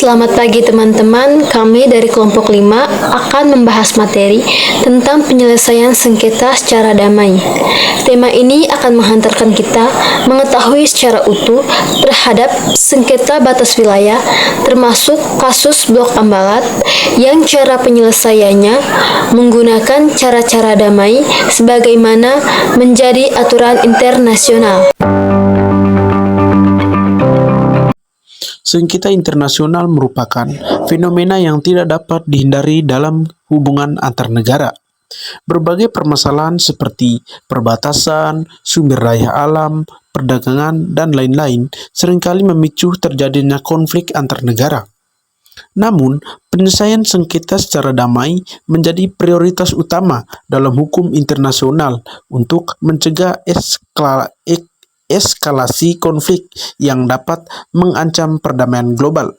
Selamat pagi teman-teman, kami dari kelompok 5 akan membahas materi tentang penyelesaian sengketa secara damai. Tema ini akan menghantarkan kita mengetahui secara utuh terhadap sengketa batas wilayah, termasuk kasus Blok Ambalat, yang cara penyelesaiannya menggunakan cara-cara damai sebagaimana menjadi aturan internasional. Sengketa internasional merupakan fenomena yang tidak dapat dihindari dalam hubungan antar negara. Berbagai permasalahan seperti perbatasan, sumber daya alam, perdagangan, dan lain-lain seringkali memicu terjadinya konflik antar negara. Namun, penyelesaian sengketa secara damai menjadi prioritas utama dalam hukum internasional untuk mencegah eskalasi konflik yang dapat mengancam perdamaian global.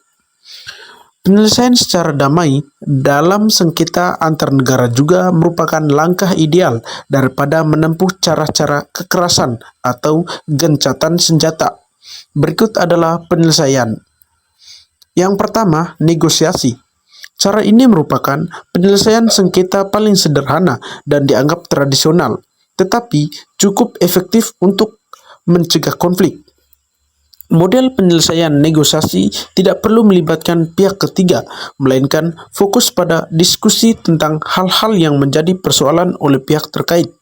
Penyelesaian secara damai dalam sengketa antar negara juga merupakan langkah ideal daripada menempuh cara-cara kekerasan atau gencatan senjata. Berikut adalah penyelesaian. Yang pertama, negosiasi. Cara ini merupakan penyelesaian sengketa paling sederhana dan dianggap tradisional, tetapi cukup efektif untuk mencegah konflik. Model penyelesaian negosiasi tidak perlu melibatkan pihak ketiga, melainkan fokus pada diskusi tentang hal-hal yang menjadi persoalan oleh pihak terkait.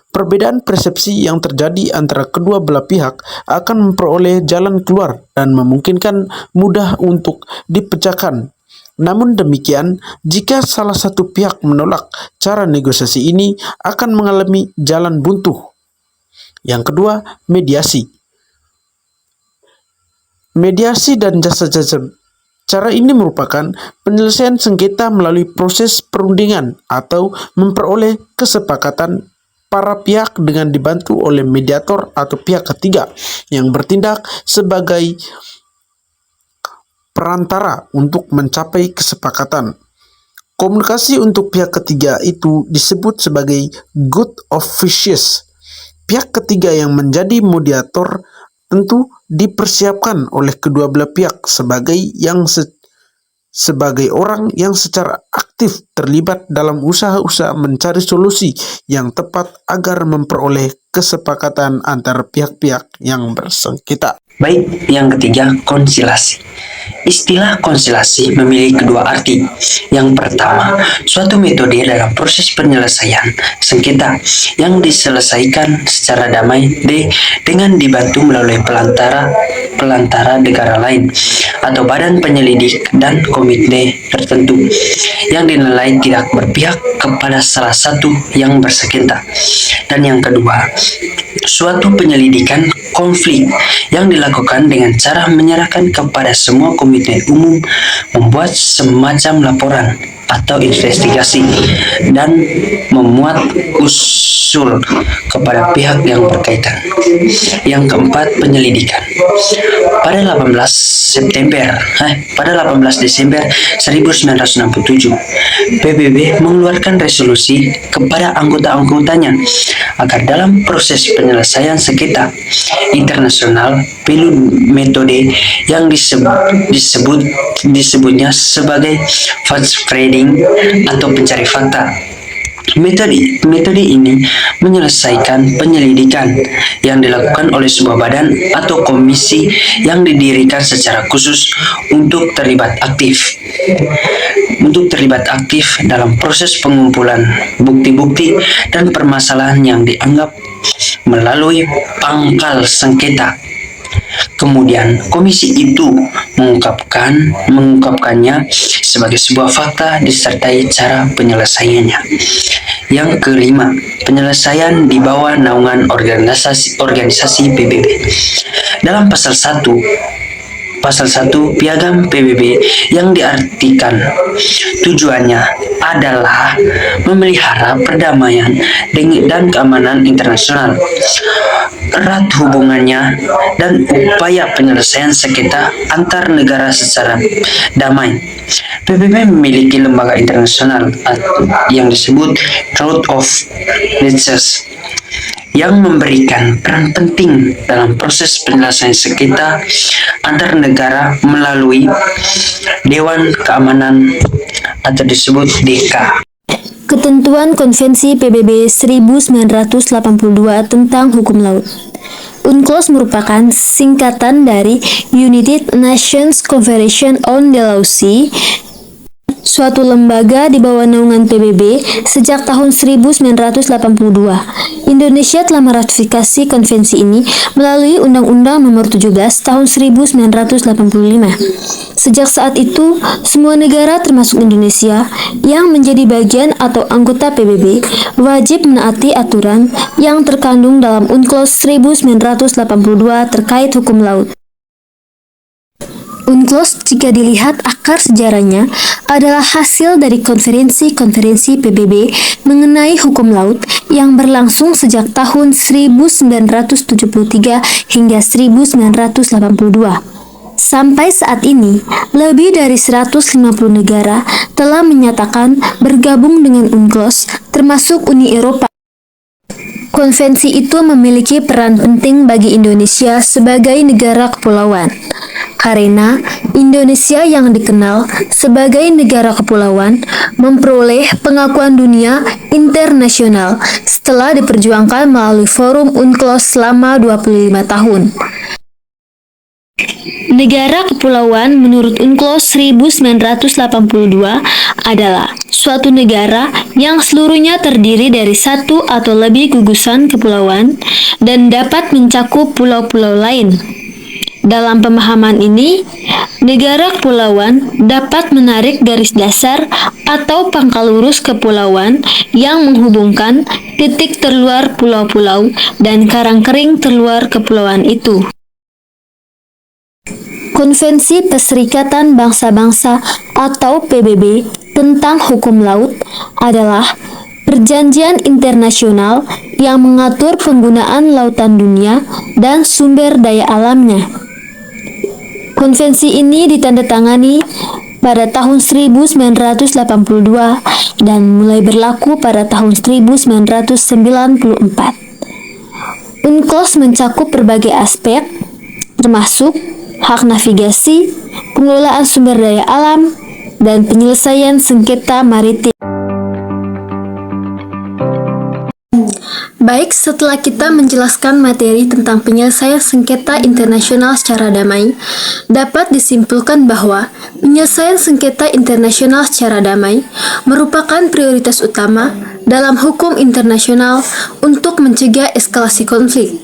Perbedaan persepsi yang terjadi antara kedua belah pihak akan memperoleh jalan keluar dan memungkinkan mudah untuk dipecahkan. Namun demikian, jika salah satu pihak menolak, cara negosiasi ini akan mengalami jalan buntu. Yang kedua, mediasi. Mediasi dan jasa-jasa. Cara ini merupakan penyelesaian sengketa melalui proses perundingan atau memperoleh kesepakatan para pihak dengan dibantu oleh mediator atau pihak ketiga yang bertindak sebagai perantara untuk mencapai kesepakatan. Komunikasi untuk pihak ketiga itu disebut sebagai good officious. Pihak ketiga yang menjadi mediator tentu dipersiapkan oleh kedua belah pihak sebagai orang yang secara aktif terlibat dalam usaha-usaha mencari solusi yang tepat agar memperoleh kesepakatan antar pihak-pihak yang bersengketa. Baik, yang ketiga, konsilasi. Istilah konsilasi memiliki kedua arti. Yang pertama, suatu metode dalam proses penyelesaian sengketa yang diselesaikan secara damai dengan dibantu melalui pelantara negara lain atau badan penyelidik dan komite tertentu yang dinilai tidak berpihak kepada salah satu yang bersengketa. Dan yang kedua, suatu penyelidikan konflik yang dilakukan dengan cara menyerahkan kepada semua komite umum membuat semacam laporan atau investigasi dan memuat usul kepada pihak yang berkaitan. Yang keempat, penyelidikan. Pada 18 Desember 1967, PBB mengeluarkan resolusi kepada anggota-anggotanya agar dalam proses penyelesaian sengketa internasional perlu metode yang disebutnya sebagai fact finding atau pencari fakta. Metode ini menyelesaikan penyelidikan yang dilakukan oleh sebuah badan atau komisi yang didirikan secara khusus untuk terlibat aktif dalam proses pengumpulan bukti-bukti dan permasalahan yang dianggap melalui pangkal sengketa. Kemudian komisi itu mengungkapkannya sebagai sebuah fakta disertai cara penyelesaiannya. Yang kelima, penyelesaian di bawah naungan organisasi PBB. Dalam pasal 1 Piagam PBB yang diartikan tujuannya adalah memelihara perdamaian dan keamanan internasional, erat hubungannya dan upaya penyelesaian sengketa antar negara secara damai. PBB memiliki lembaga internasional yang disebut Court of Justice yang memberikan peran penting dalam proses penyelesaian sengketa antar negara melalui Dewan Keamanan atau disebut DK. Ketentuan Konvensi PBB 1982 tentang hukum laut. UNCLOS merupakan singkatan dari United Nations Convention on the Law Sea, suatu lembaga di bawah naungan PBB sejak tahun 1982. Indonesia telah meratifikasi konvensi ini melalui Undang-Undang Nomor 17 Tahun 1985. Sejak saat itu, semua negara termasuk Indonesia yang menjadi bagian atau anggota PBB wajib menaati aturan yang terkandung dalam UNCLOS 1982 terkait hukum laut. UNCLOS jika dilihat akar sejarahnya adalah hasil dari konferensi-konferensi PBB mengenai hukum laut yang berlangsung sejak tahun 1973 hingga 1982. Sampai saat ini, lebih dari 150 negara telah menyatakan bergabung dengan UNCLOS, termasuk Uni Eropa. Konvensi itu memiliki peran penting bagi Indonesia sebagai negara kepulauan, karena Indonesia yang dikenal sebagai negara kepulauan memperoleh pengakuan dunia internasional setelah diperjuangkan melalui forum UNCLOS selama 25 tahun. Negara kepulauan menurut UNCLOS 1982 adalah suatu negara yang seluruhnya terdiri dari satu atau lebih gugusan kepulauan dan dapat mencakup pulau-pulau lain. Dalam pemahaman ini, negara kepulauan dapat menarik garis dasar atau pangkal lurus kepulauan yang menghubungkan titik terluar pulau-pulau dan karang kering terluar kepulauan itu. Konvensi Perserikatan Bangsa-Bangsa atau PBB tentang hukum laut adalah perjanjian internasional yang mengatur penggunaan lautan dunia dan sumber daya alamnya. Konvensi ini ditandatangani pada tahun 1982 dan mulai berlaku pada tahun 1994. UNCLOS mencakup berbagai aspek, termasuk hak navigasi, pengelolaan sumber daya alam, dan penyelesaian sengketa maritim. Baik, setelah kita menjelaskan materi tentang penyelesaian sengketa internasional secara damai, dapat disimpulkan bahwa penyelesaian sengketa internasional secara damai merupakan prioritas utama dalam hukum internasional untuk mencegah eskalasi konflik.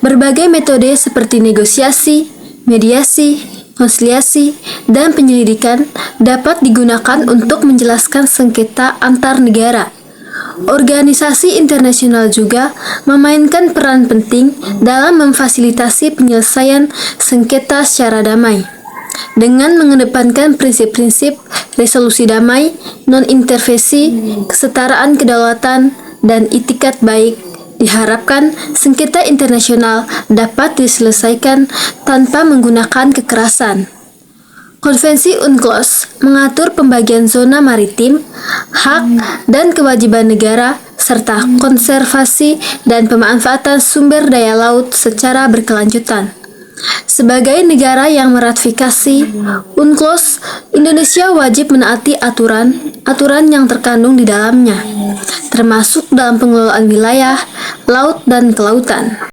Berbagai metode seperti negosiasi, mediasi, konsiliasi, dan penyelidikan dapat digunakan untuk menjelaskan sengketa antar negara. Organisasi internasional juga memainkan peran penting dalam memfasilitasi penyelesaian sengketa secara damai. Dengan mengedepankan prinsip-prinsip resolusi damai, non-intervensi, kesetaraan kedaulatan, dan itikat baik, diharapkan sengketa internasional dapat diselesaikan tanpa menggunakan kekerasan. Konvensi UNCLOS mengatur pembagian zona maritim, hak dan kewajiban negara, serta konservasi dan pemanfaatan sumber daya laut secara berkelanjutan. Sebagai negara yang meratifikasi UNCLOS, Indonesia wajib menaati aturan yang terkandung di dalamnya, termasuk dalam pengelolaan wilayah, laut, dan kelautan.